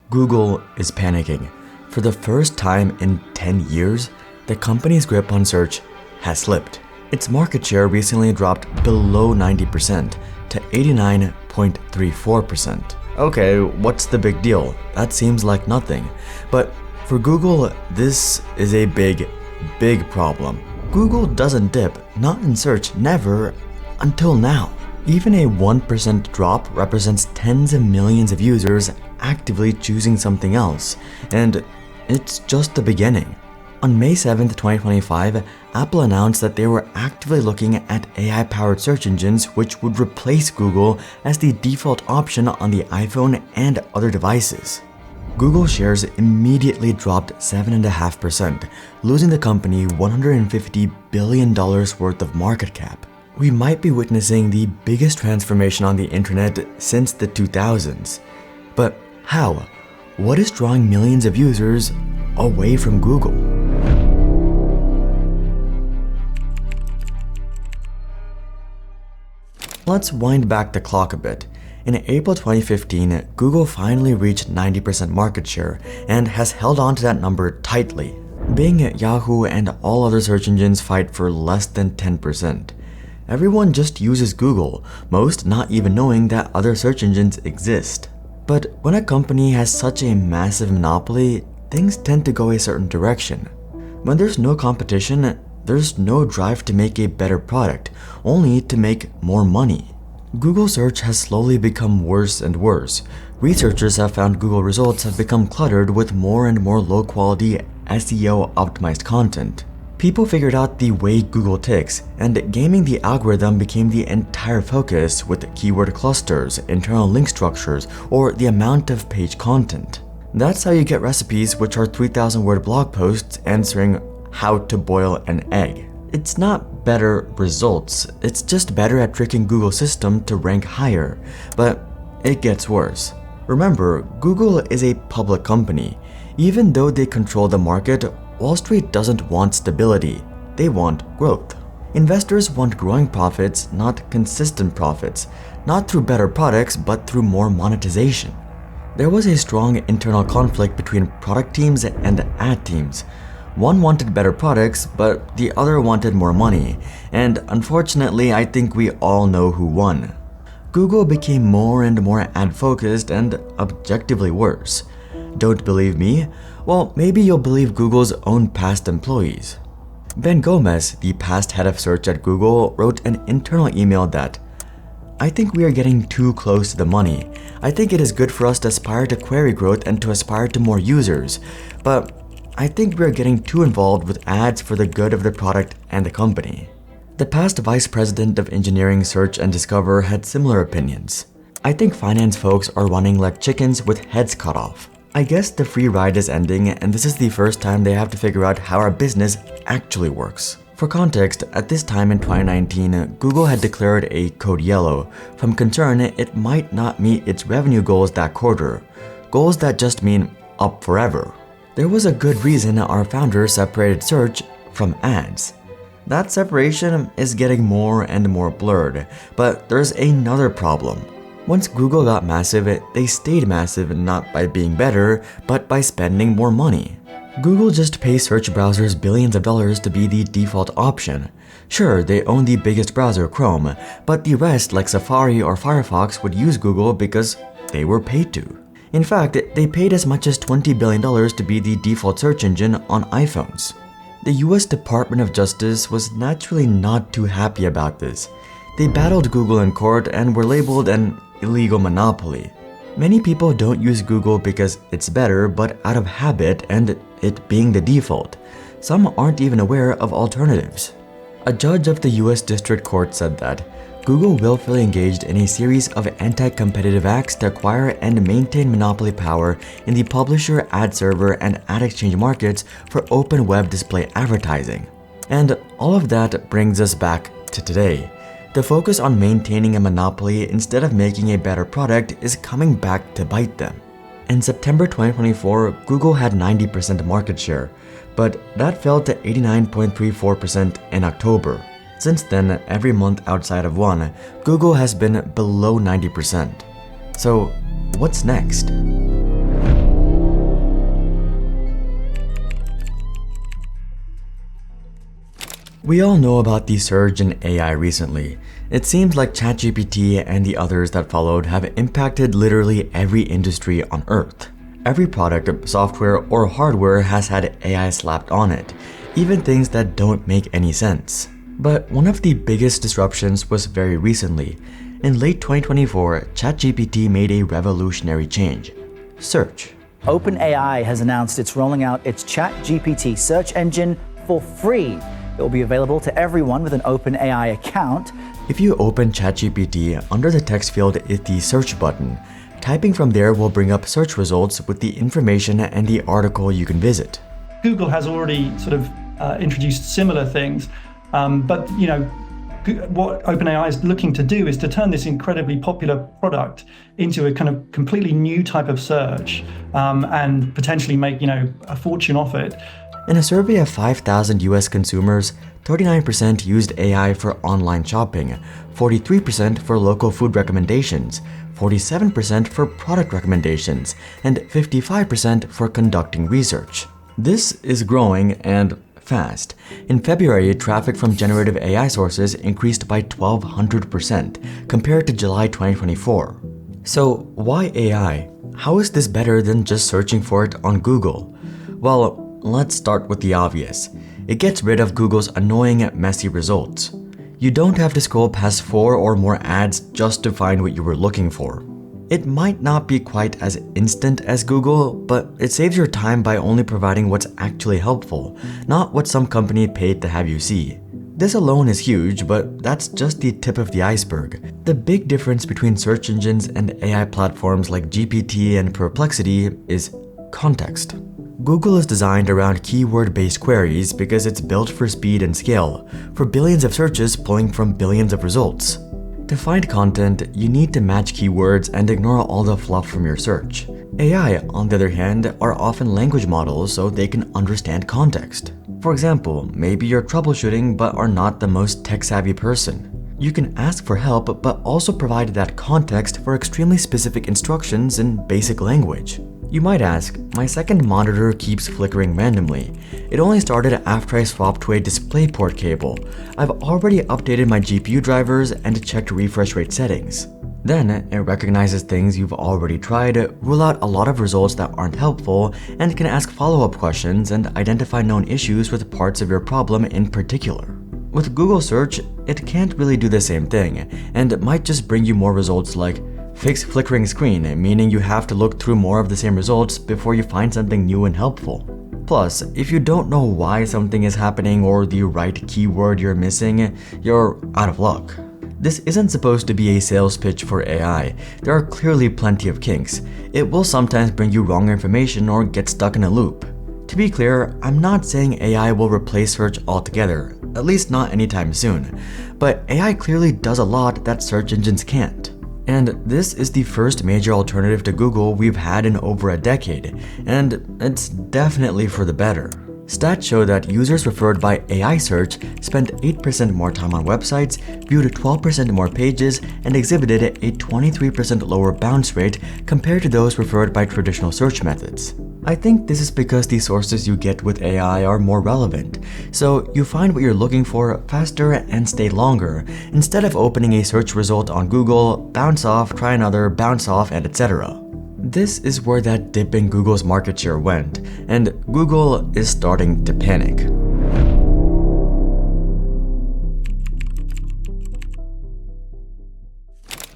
Google is panicking. For the first time in 10 years, the company's grip on search has slipped. Its market share recently dropped below 90% to 89.34%. Okay, what's the big deal? That seems like nothing. But for Google, this is a big problem. Google doesn't dip, not in search, never, until now. Even a 1% drop represents tens of millions of users actively choosing something else, and it's just the beginning. On May 7th, 2025, Apple announced that they were actively looking at AI-powered search engines which would replace Google as the default option on the iPhone and other devices. Google shares immediately dropped 7.5%, losing the company $150 billion worth of market cap. We might be witnessing the biggest transformation on the internet since the 2000s. But how? What is drawing millions of users away from Google? Let's wind back the clock a bit. In April 2015, Google finally reached 90% market share and has held on to that number tightly. Bing, Yahoo, and all other search engines fight for less than 10%. Everyone just uses Google, most not even knowing that other search engines exist. But when a company has such a massive monopoly, things tend to go a certain direction. When there's no competition, there's no drive to make a better product, only to make more money. Google search has slowly become worse and worse. Researchers have found Google results have become cluttered with more and more low-quality SEO-optimized content. People figured out the way Google ticks, and gaming the algorithm became the entire focus with keyword clusters, internal link structures, or the amount of page content. That's how you get recipes which are 3,000-word blog posts answering how to boil an egg. It's not better results, it's just better at tricking Google's system to rank higher, but it gets worse. Remember, Google is a public company. Even though they control the market, Wall Street doesn't want stability, they want growth. Investors want growing profits, not consistent profits, not through better products, but through more monetization. There was a strong internal conflict between product teams and ad teams. One wanted better products, but the other wanted more money, and unfortunately, I think we all know who won. Google became more and more ad-focused and objectively worse. Don't believe me? Well, maybe you'll believe Google's own past employees. Ben Gomez, the past head of search at Google, wrote an internal email that, "I think we are getting too close to the money. I think it is good for us to aspire to query growth and to aspire to more users, but I think we are getting too involved with ads for the good of the product and the company." The past vice president of engineering, search, and discover had similar opinions. "I think finance folks are running like chickens with heads cut off. I guess the free ride is ending, and this is the first time they have to figure out how our business actually works." For context, at this time in 2019, Google had declared a code yellow from concern it might not meet its revenue goals that quarter, goals that just mean up forever. There was a good reason our founders separated search from ads. That separation is getting more and more blurred, but there's another problem. Once Google got massive, they stayed massive not by being better, but by spending more money. Google just pays search browsers billions of dollars to be the default option. Sure, they own the biggest browser, Chrome, but the rest, like Safari or Firefox, would use Google because they were paid to. In fact, they paid as much as $20 billion to be the default search engine on iPhones. The US Department of Justice was naturally not too happy about this. They battled Google in court and were labeled an illegal monopoly. Many people don't use Google because it's better, but out of habit and it being the default. Some aren't even aware of alternatives. A judge of the US District Court said that Google willfully engaged in a series of anti-competitive acts to acquire and maintain monopoly power in the publisher, ad server, and ad exchange markets for open web display advertising. And all of that brings us back to today. The focus on maintaining a monopoly instead of making a better product is coming back to bite them. In September 2024, Google had 90% market share, but that fell to 89.34% in October. Since then, every month outside of one, Google has been below 90%. So, what's next? We all know about the surge in AI recently. It seems like ChatGPT and the others that followed have impacted literally every industry on Earth. Every product, software, or hardware has had AI slapped on it, even things that don't make any sense. But one of the biggest disruptions was very recently. In late 2024, ChatGPT made a revolutionary change: search. OpenAI has announced it's rolling out its ChatGPT search engine for free. It will be available to everyone with an OpenAI account. If you open ChatGPT, under the text field is the search button. Typing from there will bring up search results with the information and the article you can visit. Google has already sort of introduced similar things, but what OpenAI is looking to do is to turn this incredibly popular product into a kind of completely new type of search, and potentially make a fortune off it. In a survey of 5,000 US consumers, 39% used AI for online shopping, 43% for local food recommendations, 47% for product recommendations, and 55% for conducting research. This is growing and fast. In February, traffic from generative AI sources increased by 1,200% compared to July 2024. So why AI? How is this better than just searching for it on Google? Well, let's start with the obvious. It gets rid of Google's annoying, messy results. You don't have to scroll past 4 or more ads just to find what you were looking for. It might not be quite as instant as Google, but it saves your time by only providing what's actually helpful, not what some company paid to have you see. This alone is huge, but that's just the tip of the iceberg. The big difference between search engines and AI platforms like GPT and Perplexity is context. Google is designed around keyword-based queries because it's built for speed and scale, for billions of searches pulling from billions of results. To find content, you need to match keywords and ignore all the fluff from your search. AI, on the other hand, are often language models so they can understand context. For example, maybe you're troubleshooting but are not the most tech-savvy person. You can ask for help but also provide that context for extremely specific instructions in basic language. You might ask, my second monitor keeps flickering randomly. It only started after I swapped to a DisplayPort cable. I've already updated my GPU drivers and checked refresh rate settings. Then, it recognizes things you've already tried, rule out a lot of results that aren't helpful, and can ask follow-up questions and identify known issues with parts of your problem in particular. With Google Search, it can't really do the same thing, and it might just bring you more results like fix flickering screen, meaning you have to look through more of the same results before you find something new and helpful. Plus, if you don't know why something is happening or the right keyword you're missing, you're out of luck. This isn't supposed to be a sales pitch for AI. There are clearly plenty of kinks. It will sometimes bring you wrong information or get stuck in a loop. To be clear, I'm not saying AI will replace search altogether, at least not anytime soon. But AI clearly does a lot that search engines can't. And this is the first major alternative to Google we've had in over a decade, and it's definitely for the better. Stats show that users referred by AI search spent 8% more time on websites, viewed 12% more pages, and exhibited a 23% lower bounce rate compared to those referred by traditional search methods. I think this is because the sources you get with AI are more relevant, so you find what you're looking for faster and stay longer, instead of opening a search result on Google, bounce off, try another, bounce off, and etc. This is where that dip in Google's market share went, and Google is starting to panic.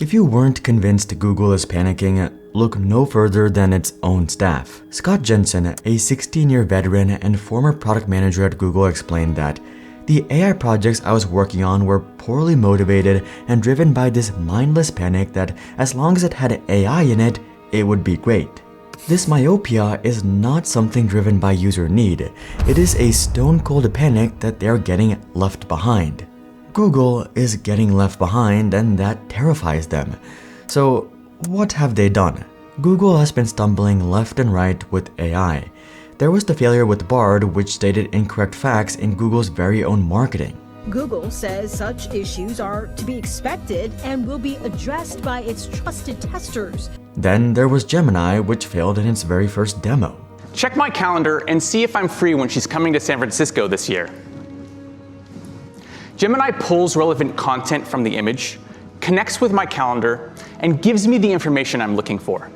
If you weren't convinced Google is panicking, look no further than its own staff. Scott Jensen, a 16-year veteran and former product manager at Google, explained that the AI projects I was working on were poorly motivated and driven by this mindless panic that as long as it had AI in it, it would be great. This myopia is not something driven by user need. It is a stone-cold panic that they're getting left behind. Google is getting left behind, and that terrifies them. So what have they done? Google has been stumbling left and right with AI. There was the failure with Bard, which stated incorrect facts in Google's very own marketing. Google says such issues are to be expected and will be addressed by its trusted testers. Then there was Gemini, which failed in its very first demo. Check my calendar and see if I'm free when she's coming to San Francisco this year. Gemini pulls relevant content from the image, connects with my calendar, and gives me the information I'm looking for.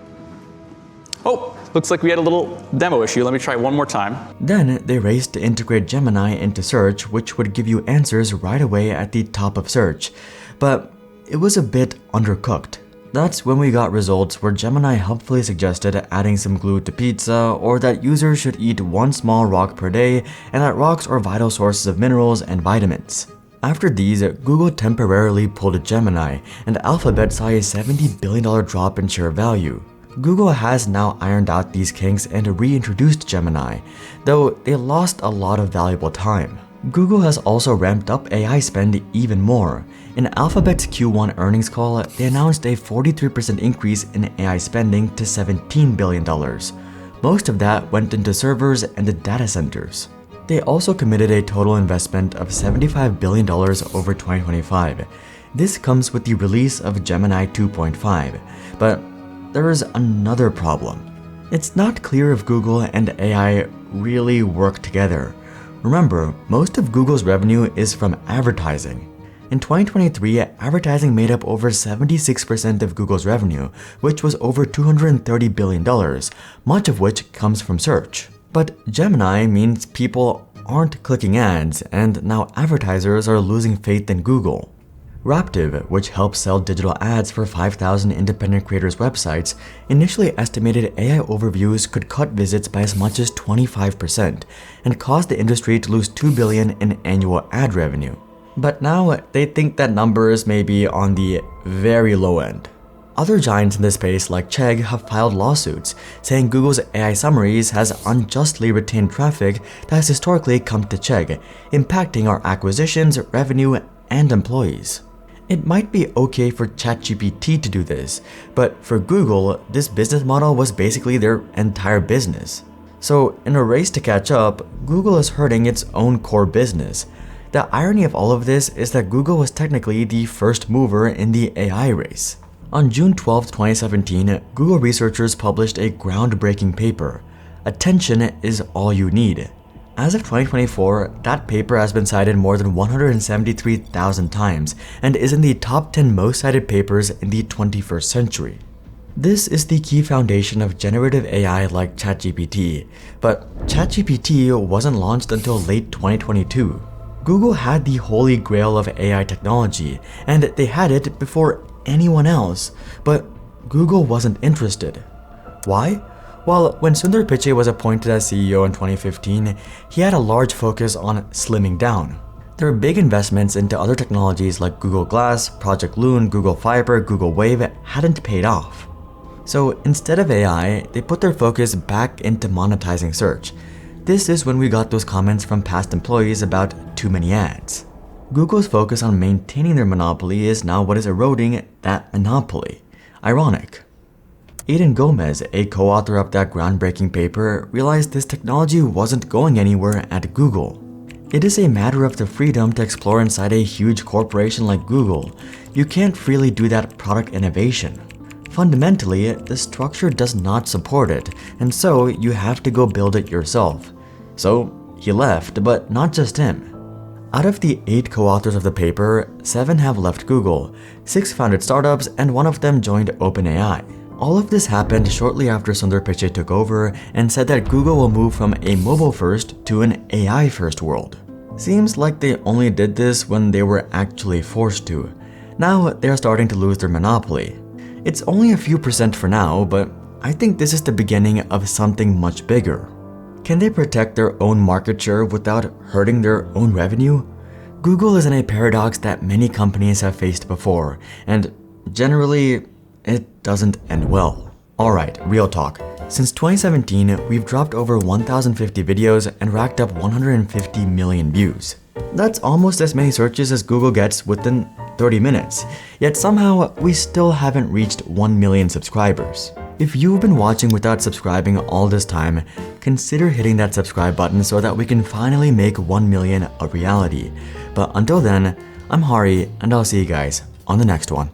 Oh, looks like we had a little demo issue. Let me try one more time. Then they raced to integrate Gemini into search, which would give you answers right away at the top of search. But it was a bit undercooked. That's when we got results where Gemini helpfully suggested adding some glue to pizza, or that users should eat one small rock per day, and that rocks are vital sources of minerals and vitamins. After these, Google temporarily pulled Gemini, and Alphabet saw a $70 billion drop in share value. Google has now ironed out these kinks and reintroduced Gemini, though they lost a lot of valuable time. Google has also ramped up AI spend even more. In Alphabet's Q1 earnings call, they announced a 43% increase in AI spending to $17 billion. Most of that went into servers and the data centers. They also committed a total investment of $75 billion over 2025. This comes with the release of Gemini 2.5, but there is another problem. It's not clear if Google and AI really work together. Remember, most of Google's revenue is from advertising. In 2023, advertising made up over 76% of Google's revenue, which was over $230 billion, much of which comes from search. But Gemini means people aren't clicking ads, and now advertisers are losing faith in Google. Raptive, which helps sell digital ads for 5,000 independent creators' websites, initially estimated AI overviews could cut visits by as much as 25% and cause the industry to lose $2 billion in annual ad revenue. But now they think that numbers may be on the very low end. Other giants in this space like Chegg have filed lawsuits, saying Google's AI summaries has unjustly retained traffic that has historically come to Chegg, impacting our acquisitions, revenue, and employees. It might be okay for ChatGPT to do this, but for Google, this business model was basically their entire business. So in a race to catch up, Google is hurting its own core business. The irony of all of this is that Google was technically the first mover in the AI race. On June 12, 2017, Google researchers published a groundbreaking paper, "Attention is all you need." As of 2024, that paper has been cited more than 173,000 times and is in the top 10 most cited papers in the 21st century. This is the key foundation of generative AI like ChatGPT, but ChatGPT wasn't launched until late 2022. Google had the holy grail of AI technology, and they had it before anyone else, but Google wasn't interested. Why? Well, when Sundar Pichai was appointed as CEO in 2015, he had a large focus on slimming down. Their big investments into other technologies like Google Glass, Project Loon, Google Fiber, Google Wave hadn't paid off. So instead of AI, they put their focus back into monetizing search. This is when we got those comments from past employees about too many ads. Google's focus on maintaining their monopoly is now what is eroding that monopoly. Ironic. Aidan Gomez, a co-author of that groundbreaking paper, realized this technology wasn't going anywhere at Google. It is a matter of the freedom to explore inside a huge corporation like Google. You can't freely do that product innovation. Fundamentally, the structure does not support it, and so you have to go build it yourself. So he left, but not just him. Out of the 8 co-authors of the paper, 7 have left Google, 6 founded startups, and 1 of them joined OpenAI. All of this happened shortly after Sundar Pichai took over and said that Google will move from a mobile-first to an AI-first world. Seems like they only did this when they were actually forced to. Now they're starting to lose their monopoly. It's only a few percent for now, but I think this is the beginning of something much bigger. Can they protect their own market share without hurting their own revenue? Google is in a paradox that many companies have faced before, and generally, it doesn't end well. Alright, real talk. Since 2017, we've dropped over 1,050 videos and racked up 150 million views. That's almost as many searches as Google gets within 30 minutes, yet somehow we still haven't reached 1 million subscribers. If you've been watching without subscribing all this time, consider hitting that subscribe button so that we can finally make 1 million a reality. But until then, I'm Hari, and I'll see you guys on the next one.